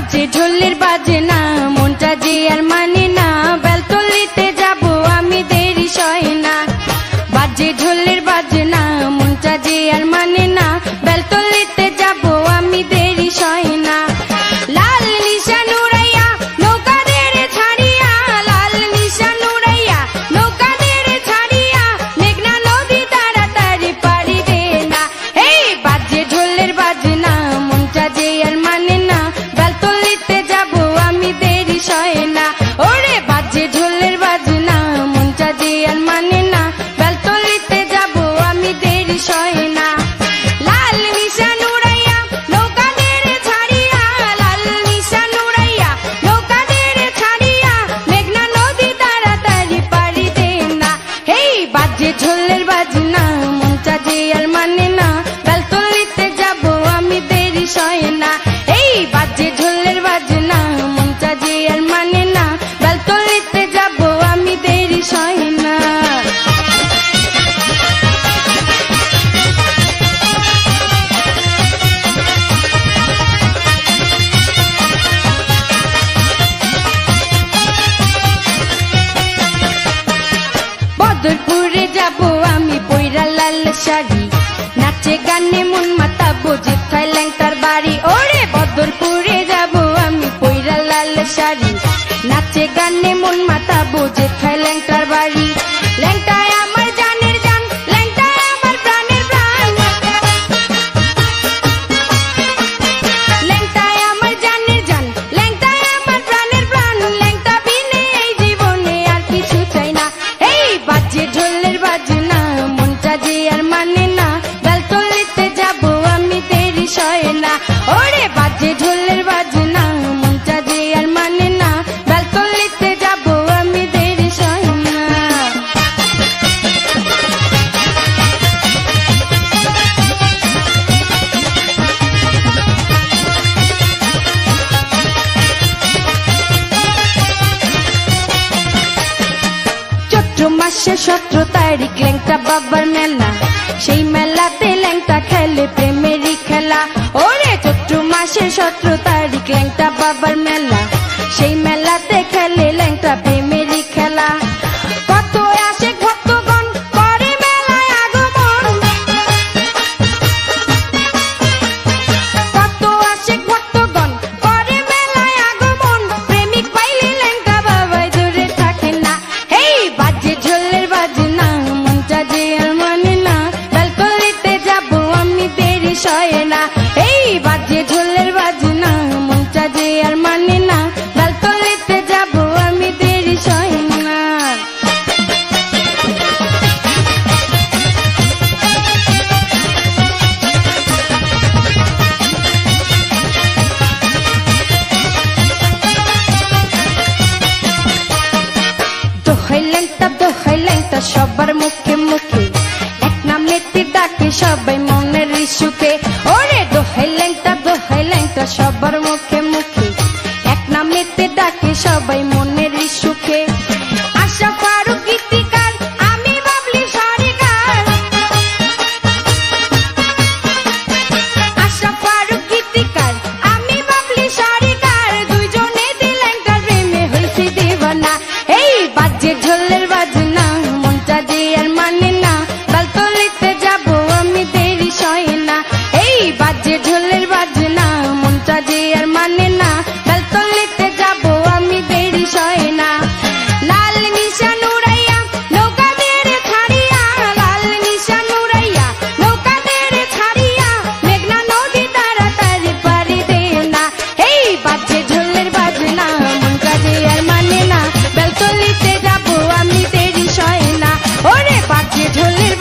বাজে ঢোলের বাজে না মনটা যে আর মানে না বেলতলিতে যাব আমি দেরি সয় না বাজে ঢোলের বাজে না মনটা যে আর মানে না বেলতলিতে যাব আমি দেরি সয় না লাল নিশান উড়াইয়া নৌকাদের ছাড়িয়া লাল নিশান উড়াইয়া নৌকাদের ছাড়িয়া মেঘনা নদী তাড়াতাড়ি পাড়ি দে না এই বাজে ঢোলের বাজে না মনটা যে আর মানে না বেলতলিতে যাব আমি দেরি সয় না ওরে বাজে ঢোলের বাজে না মনটা যে আর মানে না বেলতলিতে যাব আমি দেরি সয় না লাল নিশান উড়াইয়া নৌকাদের ছাড়িয়া লাল নিশান উড়াইয়া নৌকাদের ছাড়িয়া মেঘনা নদী তাড়াতাড়ি পাড়ি দে না এই বাজে ঢোলের বাজে না মনটা যে আর মানে না বেলতলিতে যাব আমি দেরি সয় না এই বাজে ঢোলের বাজে না মনটা যে আর মানে না বেলতলিতে যাব আমি দেরি সয় না বদরপুরে যাব আমি পয়রা লাল শাড়ি নাচে গানে মন মাতাবো যেথায় ল্যাংটার বাড়ি ওরে বদরপুরে যাব আমি পয়রা লাল শাড়ি নাচে গানে মন মাতাবো যেথায় ল্যাংটার বাড়ি ল্যাংটায় আমার জানের জান ল্যাংটায় আমার প্রাণের প্রাণ ল্যাংটায় আমার জানের জান ল্যাংটায় আমার প্রাণের প্রাণ ল্যাংটা বিনে এই জীবনে আর কিছু চাই না এই বাজে ঢোলের বাজে না মনটা যে আর মানে না বেলতলিতে যাব আমি দেরি সয় না ওরে বাজে ঢোলের বাজে না মনটা যে আর মানে না বেলতলিতে যাব আমি দেরি সয় না চৈত্র মাসে 17 তারিখ ল্যাংটা বাবার মেলা সেই মেলাতে ল্যাংটা খেলে প্রেমেরই খেলা ওরে চৈত্র মাসে 17 তারিখ ল্যাংটা বাবার মেলা সেই মেলাতে খেলে ল্যাংটা প্রেমেরই খেলা কত আসে ভক্তগণ করে মেলায় আগমন কত আসে ভক্তগণ করে মেলায় আগমন প্রেমিক পাইলে ল্যাংটা বাবাই দূরে থাকে না এই বাজে ঢোলের বাজে না মনটা যে আর মানে না বেলতলিতে যাব আমি দেরি সয় না এই বাজে ঢোলের বাজে না মনটা যে আর মানে না বেলতলিতে যাব আমি দেরি সয় না দোহাই ল্যাংটা সবার মুখে মুখে এক নামেতে ডাকে সবাই মনের সুখে ওরে দোহাই ল্যাংটা সবার মুখে মুখে এক নামেতে ডাকে সবাই মনের সুখে আশা ফারুক গীতিকার আমি বাবলি সরিকার আশা ফারুক গীতিকার আমি বাবলি সরিকার দুইজনে ল্যাংটার প্রেমে হইছি দিবানা এই বাজে ঢোলের বাজে না মনটা যে আর মানে না বেলতলিতে যাব আমি দেরি সয় না এই বাজে ঢোলের বাজে না মনটা যে আর মানে না বেলতলিতে যাব আমি দেরি সয় না লাল নিশান উড়াইয়া নৌকাদের ছাড়িয়া লাল নিশান উড়াইয়া নৌকাদের ছাড়িয়া মেঘনা নদী তাড়াতাড়ি পাড়ি দে না এই বাজে ঢোলের বাজে না মনটা যে আর মানে না বেলতলিতে যাব আমি দেরি সয় না ওরে বাজে ঢোলের